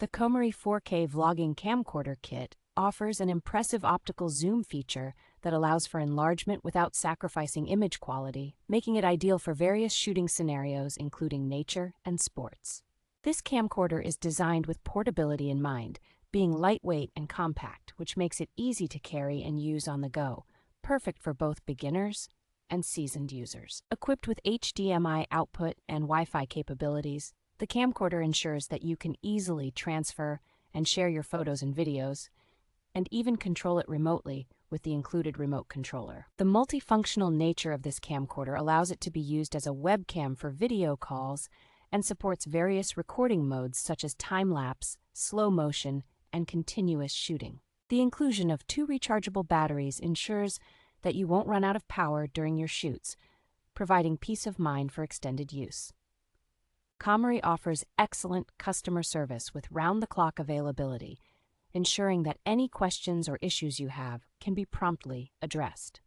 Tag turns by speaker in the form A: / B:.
A: The KOMERY 4K Vlogging Camcorder Kit offers an impressive optical zoom feature that allows for enlargement without sacrificing image quality, making it ideal for various shooting scenarios including nature and sports. This camcorder is designed with portability in mind, being lightweight and compact, which makes it easy to carry and use on the go, perfect for both beginners and seasoned users. Equipped with HDMI output and Wi-Fi capabilities, the camcorder ensures that you can easily transfer and share your photos and videos, and even control it remotely with the included remote controller. The multifunctional nature of this camcorder allows it to be used as a webcam for video calls and supports various recording modes such as time-lapse, slow motion, and continuous shooting. The inclusion of 2 rechargeable batteries ensures that you won't run out of power during your shoots, providing peace of mind for extended use. KOMERY offers excellent customer service with round-the-clock availability, ensuring that any questions or issues you have can be promptly addressed.